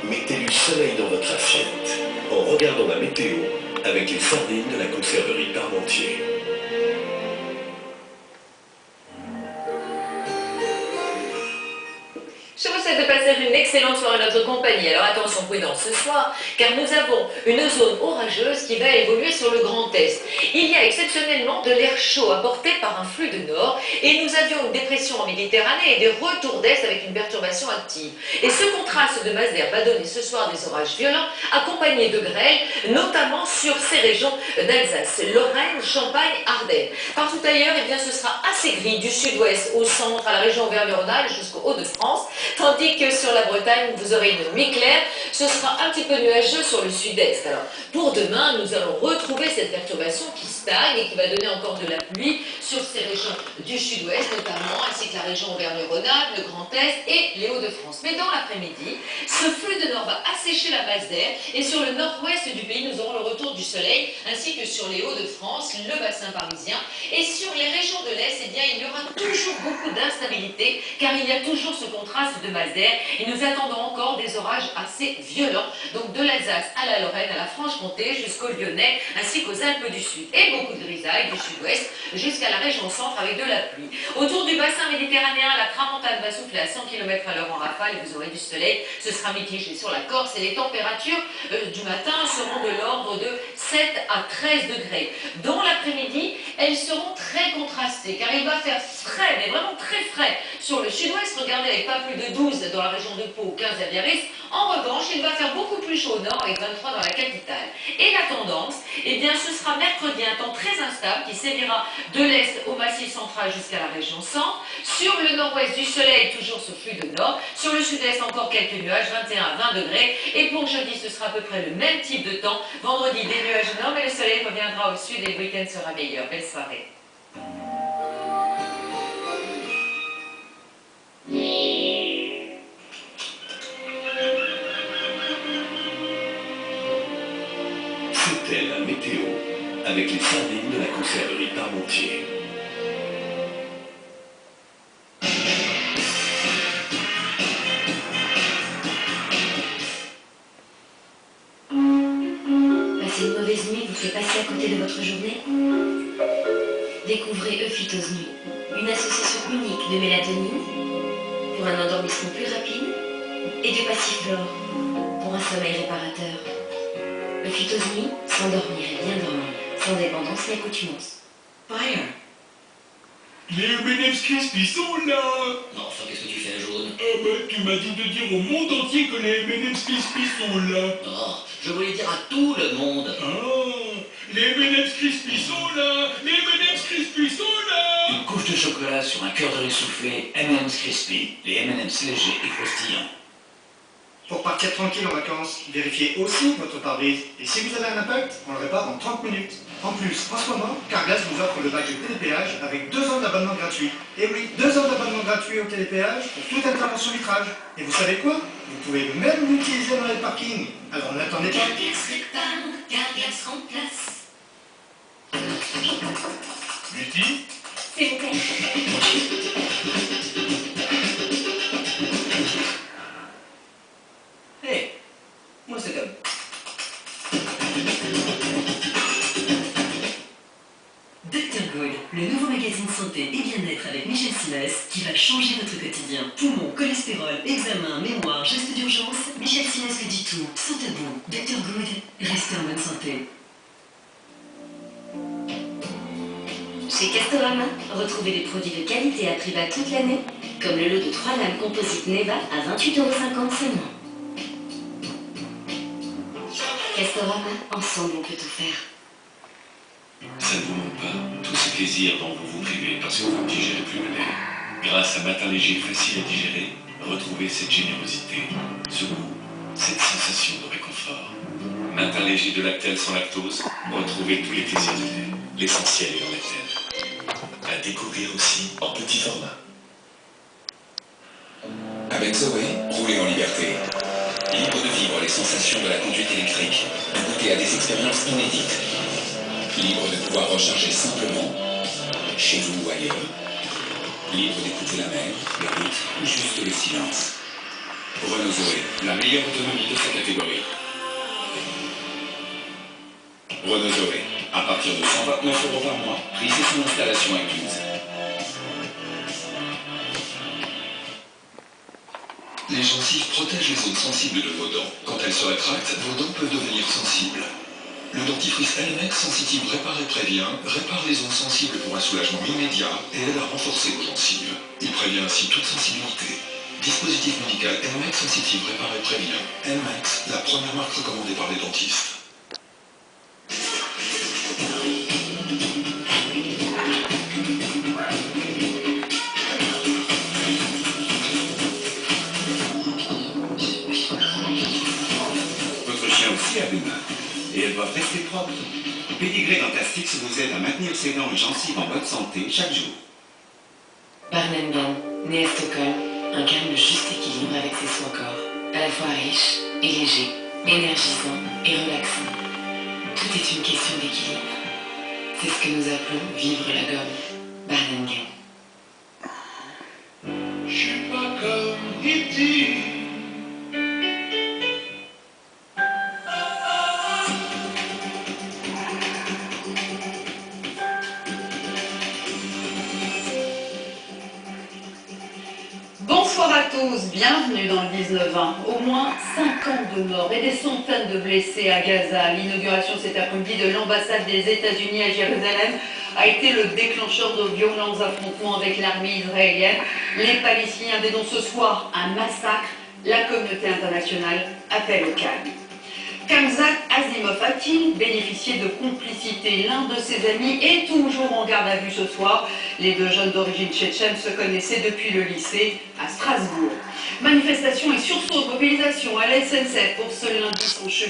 Mettez du soleil dans votre assiette en regardant la météo avec les sardines de la conserverie Parmentier. Je vous souhaite de passer une excellente soirée en notre compagnie. Alors attention, prudence ce soir, car nous avons une zone orageuse qui va évoluer sur le Grand Est. Il y a exceptionnellement de l'air chaud apporté par un flux de nord, et nous avions une dépression en Méditerranée et des retours d'Est avec une perturbation active. Et ce contraste de masse d'air va donner ce soir des orages violents, accompagnés de grêle, notamment sur ces régions d'Alsace, Lorraine, Champagne, Ardennes. Partout ailleurs, eh bien, ce sera assez gris, du sud-ouest au centre, à la région Auvergne-Rhône-Alpes jusqu'au Hauts-de-France. Tandis que sur la Bretagne, vous aurez une nuit claire, ce sera un petit peu nuageux sur le sud-est. Alors, pour demain, nous allons retrouver cette perturbation qui stagne et qui va donner encore de la pluie sur ces régions du sud-ouest notamment, ainsi que la région Auvergne-Rhône-Alpes, le Grand Est et les Hauts-de-France. Mais dans l'après-midi, ce flux de nord va assécher la masse d'air et sur le nord-ouest du pays, nous aurons le retour du soleil, ainsi que sur les Hauts-de-France, le bassin parisien. Et sur les régions de l'Est, eh bien, il y aura toujours beaucoup d'instabilité, car il y a toujours ce contraste de masse d'air et nous attendons encore des orages assez violents, donc de l'Alsace à la Lorraine, à la Franche-Comté, jusqu'au Lyonnais, ainsi qu'aux Alpes du Sud. Et beaucoup de grisailles du sud-ouest jusqu'à la région centre avec de la pluie. Autour du bassin méditerranéen, la tramontane va souffler à 100 km/h en rafale et vous aurez du soleil. Ce sera mitigé sur la Corse et les températures du matin seront de l'ordre de 7 à 13 degrés. Dans l'après-midi, elles seront très contrastées car il va faire frais, mais vraiment très frais sur le sud-ouest. Regardez, avec pas plus de 12 dans la région de Pau, 15 à Biarritz. En revanche, il va faire beaucoup plus chaud au nord avec 23 dans la capitale. Et la tendance, eh bien, ce sera mercredi un temps très instable qui sévira de l'est au massif central jusqu'à la région centre. Sur le nord-ouest du soleil, toujours ce flux de nord. Sur le sud-est, encore quelques nuages, 21 à 20 degrés. Et pour jeudi, ce sera à peu près le même type de temps. Vendredi, des nuages nord, mais le soleil reviendra au sud et le week-end sera meilleur. Belle soirée. C'était la météo avec les sardines de la conserverie Parmentier. Passer une mauvaise nuit vous fait passer à côté de votre journée? Découvrez Euphytose Nuit, une association unique de mélatonine pour un endormissement plus rapide et de passiflore pour un sommeil réparateur. Euphytose Nuit, s'endormir et bien dormir, sans dépendance ni accoutumance. Fire. Les M&M's Crispy sont là. Non, enfin, qu'est-ce que tu fais, jaune? Ah bah, tu m'as dit de dire au monde entier que les M&M's Crispy sont là. Oh, je voulais dire à tout le monde. Ah, les M&M's Crispy sont là. Les M&M's Crispy sont là. Une couche de chocolat sur un cœur de riz soufflé, M&M's Crispy, les M&M's légers et croustillants. Pour partir tranquille en vacances, vérifiez aussi votre pare-brise. Et si vous avez un impact, on le répare en 30 minutes. En plus, en ce moment, Carglass vous offre le badge télépéage avec 2 ans d'abonnement gratuit. Et oui, 2 ans d'abonnement gratuit au télépéage pour toute intervention vitrage. Et vous savez quoi? Vous pouvez même l'utiliser dans les parkings. Alors n'attendez pas. Carglass répare, Carglass remplace. Betty? S'il vous plaît. Hé, moi c'est comme. Dr Good, le nouveau magazine santé et bien-être avec Michel Simès qui va changer votre quotidien. Poumons, cholestérol, examen, mémoire, gestes d'urgence, Michel Simès fait du tout, sans tabou. Dr Good, restez en bonne santé. Chez Castorama, retrouvez des produits de qualité à prix bas toute l'année, comme le lot de 3 lames composites Neva à 28,50 € seulement. Castorama, ensemble on peut tout faire. Ça ne vous manque pas, tous ces plaisirs dont vous vous privez parce que vous ne digérez plus le lait. Grâce à Matin Léger facile à digérer, retrouvez cette générosité, ce goût, cette sensation de réconfort. Matin Léger de Lactel sans lactose, retrouvez tous les plaisirs du lait. L'essentiel est dans Lactel. À découvrir aussi en petit format. Avec Zoé, roulez en liberté. Libre de vivre les sensations de la conduite électrique, de goûter à des expériences inédites. Libre de pouvoir recharger simplement, chez vous ou ailleurs. Libre d'écouter la mer, les routes ou juste le silence. Renault Zoé, la meilleure autonomie de sa catégorie. Renault Zoé, à partir de 129 € par mois, prise et son installation incluse. Les gencives protègent les zones sensibles de vos dents. Quand elles se rétractent, vos dents peuvent devenir sensibles. Le dentifrice Elmex Sensitive Répare et Prévient répare les zones sensibles pour un soulagement immédiat et aide à renforcer vos gencives. Il prévient ainsi toute sensibilité. Dispositif médical Elmex Sensitive Répare et Prévient. Elmex, la première marque recommandée par les dentistes. Votre chien aussi a des mains, et elles doivent rester propres. Pédigré Dentastix vous aide à maintenir ses dents et gencives en bonne santé chaque jour. Barnengan, né à Stockholm, incarne le juste équilibre avec ses soins corps, à la fois riche et léger, énergisant et relaxant. Tout est une question d'équilibre. C'est ce que nous appelons vivre la gomme. Barnengan. Je suis pas comme E.T. Bonsoir à tous, bienvenue dans le 19-20. Au moins 50 morts et des centaines de blessés à Gaza. L'inauguration cet après-midi de l'ambassade des États-Unis à Jérusalem a été le déclencheur de violents affrontements avec l'armée israélienne. Les Palestiniens dénoncent ce soir un massacre. La communauté internationale appelle au calme. Kamzat Asimov a-t-il bénéficié de complicité? L'un de ses amis est toujours en garde à vue ce soir. Les deux jeunes d'origine tchétchène se connaissaient depuis le lycée à Strasbourg. Manifestation et sursaut de mobilisation à la SNCF pour ce lundi sans cheville.